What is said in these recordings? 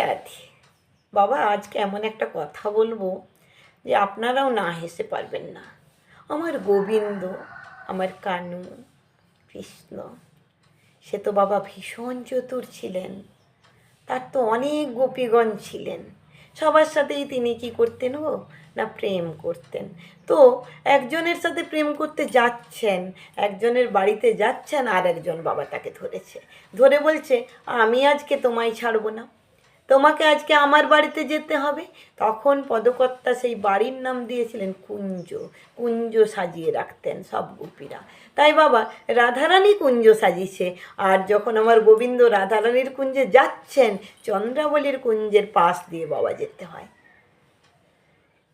রাধে। বাবা, আজকে এমন একটা কথা বলবো যে আপনারাও না হেসে পারবেন না। আমার গোবিন্দ, আমার কানু, কৃষ্ণ, সে তো বাবা ভীষণ চতুর ছিলেন। তার তো অনেক গোপীগণ ছিলেন। সবার সাথেই তিনি কি করতেন গো না প্রেম করতেন। তো একজনের সাথে প্রেম করতে যাচ্ছেন, একজনের বাড়িতে যাচ্ছেন, আর একজন বাবা তাকে ধরেছে, ধরে বলছে আমি আজকে তোমায় ছাড়বো না, তোমাকে আজকে আমার বাড়িতে যেতে হবে। তখন পদকর্তা সেই বাড়ির নাম দিয়েছিলেন কুঞ্জ। কুঞ্জ সাজিয়ে রাখতেন সব গোপীরা। তাই বাবা রাধারানী কুঞ্জ সাজিয়েছে। আর যখন আমার গোবিন্দ রাধারানীর কুঞ্জে যাচ্ছেন, চন্দ্রাবলীর কুঞ্জের পাশ দিয়ে বাবা যেতে হয়।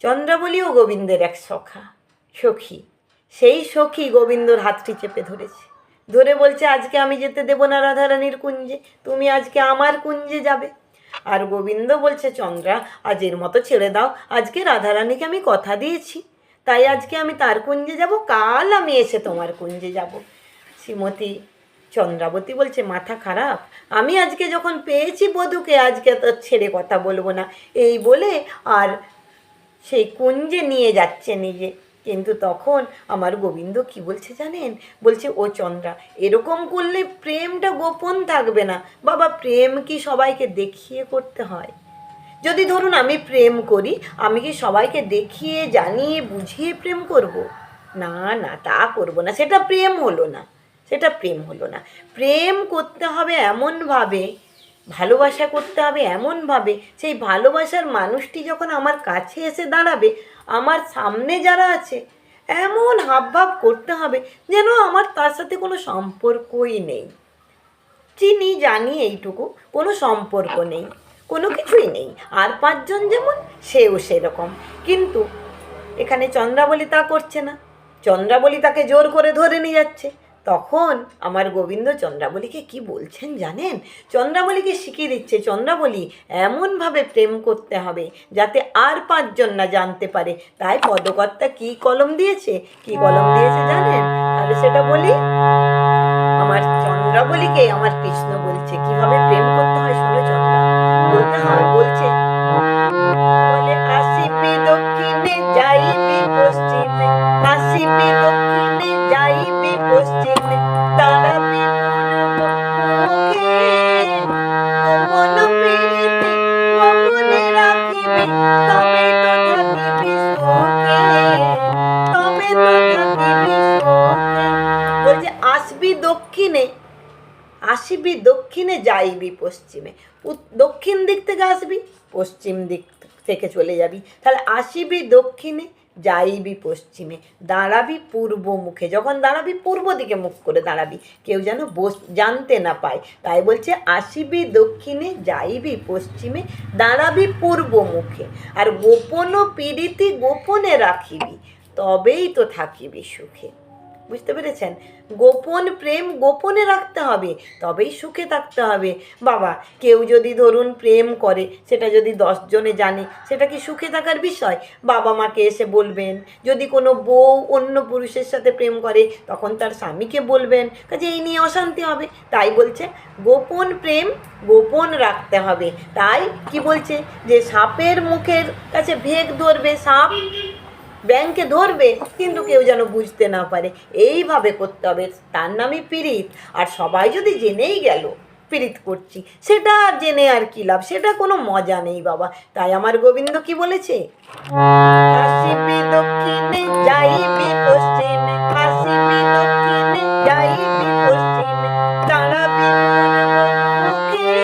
চন্দ্রাবলীও গোবিন্দের এক সখী। সেই সখী গোবিন্দর হাতটি চেপে ধরেছে, ধরে বলছে আজকে আমি যেতে দেব না রাধারানীর কুঞ্জে, তুমি আজকে আমার কুঞ্জে যাবে। আর গোবিন্দ বলছে চন্দ্রা, আজের মতো ছেড়ে দাও, আজকে রাধারানীকে আমি কথা দিয়েছি, তাই আজকে আমি তার কুঞ্জে যাব, কাল আমি এসে তোমার কুঞ্জে যাব। শ্রীমতী চন্দ্রাবতী বলছে মাথা খারাপ, আমি আজকে যখন পেয়েছি বধূকে, আজকে তো ছেড়ে কথা বলবো না, এই বলে আর সেই কুঞ্জে নিয়ে যাচ্ছে নিজে। কিন্তু তখন আমার গোবিন্দ কি বলছে জানেন, বলছে ও চন্দ্রা, এরকম করলে প্রেমটা গোপন থাকবে না। বাবা, প্রেম কি সবাইকে দেখিয়ে করতে হয়? যদি ধরুন আমি প্রেম করি, আমি কি সবাইকে দেখিয়ে জানিয়ে বুঝিয়ে প্রেম করব? না না, তা করব না, সেটা প্রেম হলো না, সেটা প্রেম হলো না। প্রেম করতে হবে এমনভাবে, ভালোবাসা করতে হবে এমনভাবে, সেই ভালোবাসার মানুষটি যখন আমার কাছে এসে দাঁড়াবে, আমার সামনে যারা আছে এমন হাবভাব করতে হবে যেন আমার তার সাথে কোনো সম্পর্কই নেই। চিনি জানি এইটুকু, কোনো সম্পর্ক নেই, কোনো কিছুই নেই। আর পাঁচজন যেমন, সেও সেরকম। কিন্তু এখানে চন্দ্রাবলী তা করছে না, চন্দ্রাবলী তাকে জোর করে ধরে নিয়ে যাচ্ছে। তখন আমার গোবিন্দ চন্দ্রাবলীকে কি বলছেন জানেন? চন্দ্রাবলীকে শিখিয়ে দিচ্ছে, চন্দ্রাবলী এমনভাবে প্রেম করতে হবে যাতে আর পাঁচজন না জানতে পারে। তাই পদকর্তা কি কলম দিয়েছে, কি কলম দিয়েছে জানেন? তাহলে সেটা বলি। আমার চন্দ্রাবলীকে আমার কৃষ্ণ বলছে কিভাবে প্রেম করতে হয়। শোনো চন্দ্রা, বলতে হয়, বলছে বলে আসিবি দক্ষিণে যাইবি পশ্চিমে, আসিবি দক্ষিণে যাইবি পশ্চিমে, দাঁড়াবি মুখে, গোপন প্রীতি গোপনে রাখিবি, তবে তো থাকিবি সুখে, তবে তো থাকিবি সুখে। বলছে আসবি দক্ষিণে, আসিবি দক্ষিণে যাইবি পশ্চিমে, দক্ষিণ দিক থেকে আসবি, পশ্চিম দিক থেকে চলে যাবি। তাহলে আসিবি দক্ষিণে, যাইবি পশ্চিমে, দাঁড়াবি পূর্ব মুখে। যখন দাঁড়াবি পূর্ব দিকে মুখ করে দাঁড়াবি, কেউ যেন জানতে না পায়। তাই বলছে আসিবি দক্ষিণে যাইবি পশ্চিমে, দাঁড়াবি পূর্ব মুখে। আর গোপন প্রীতি গোপনে রাখিবি, তবেই তো থাকিবি সুখে। বুঝতে পেরেছেন? গোপন প্রেম গোপনে রাখতে হবে, তবেই সুখে থাকতে হবে। বাবা, কেউ যদি ধরুন প্রেম করে, সেটা যদি 10 জনে জানে, সেটা কি সুখে থাকার বিষয়? বাবা মাকে এসে বলবেন। যদি কোনো বউ অন্য পুরুষের সাথে প্রেম করে, তখন তার স্বামীকে বলবেন, কাজে এই নিয়ে অশান্তি হবে। তাই বলছে গোপন প্রেম গোপন রাখতে হবে। তাই কি বলছে যে সাপের মুখের কাছে ভেক ধরবে, সাপ ব্যাংকে ধরবে, কিন্তু কেউ যেন বুঝতে না পারে, এইভাবে করতে হবে। তার নামই পীড়িত। আর সবাই যদি জেনেই গেল পীড়িত করছি, সেটা জেনে আর কি লাভ, সেটা কোনো মজা নেই বাবা। তাই আমার গোবিন্দ কি বলেছে, আসিবি দক্ষিণে যাইবি পশ্চিমে, আসিবি দক্ষিণে যাইবি পশ্চিমে, দাঁড়াবি মুখে,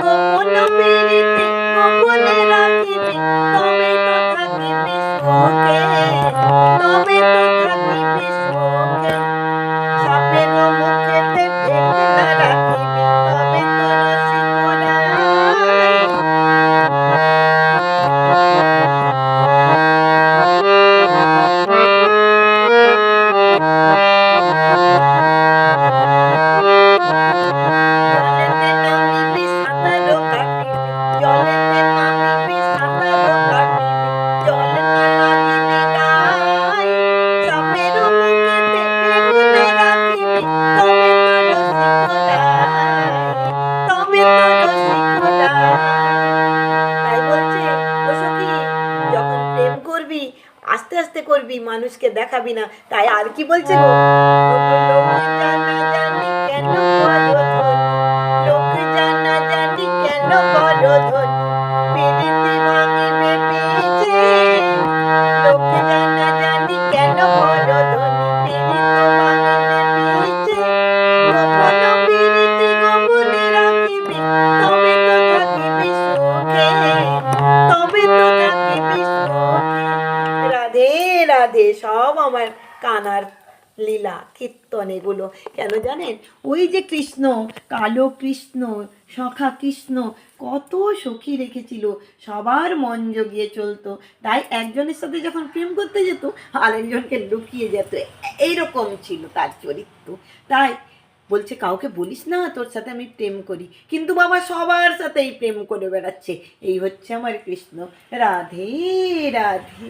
গোপন প্রীতি গোপনে রাখিবি, তবে তো থাকিবি সুখে, তবে তো থাকিবি সুখে। সাপের মুখেতে ভেক না রাখিবি, তবে তো রসিকরাই। করবি, মানুষকে দেখাবি না। তাই আর কি বলছে গো, লোক জানা জানি কেন করো ধনী, লোক জানা জানি কেন করো ধনী, প্রীতি ভাঙিবে পিছে, লোক জানা জানি কেন করো ধনী, প্রীতি ভাঙিবে পিছে, গোপন প্রীতি গোপনে রাখিবি, তবে তো থাকিবি সুখে, তবে তো থাকিবি সুখে। রাধে রাধে। সব আমার কানার লীলা কীর্তন এগুলো। কেন জানেন, ওই যে কৃষ্ণ, কালো কৃষ্ণ, সখা কৃষ্ণ কত সখী রেখেছিল, সবার মন জগিয়ে চলতো। তাই একজনের সাথে যখন প্রেম করতে যেত আরেকজনকে লুকিয়ে যেত, এইরকম ছিল তার চরিত্র। তাই বলছে কাউকে বলিস না তোর সাথে আমি প্রেম করি, কিন্তু বাবা সবার সাথেই প্রেম করে বেড়াচ্ছে। এই হচ্ছে আমার কৃষ্ণ। রাধে রাধে।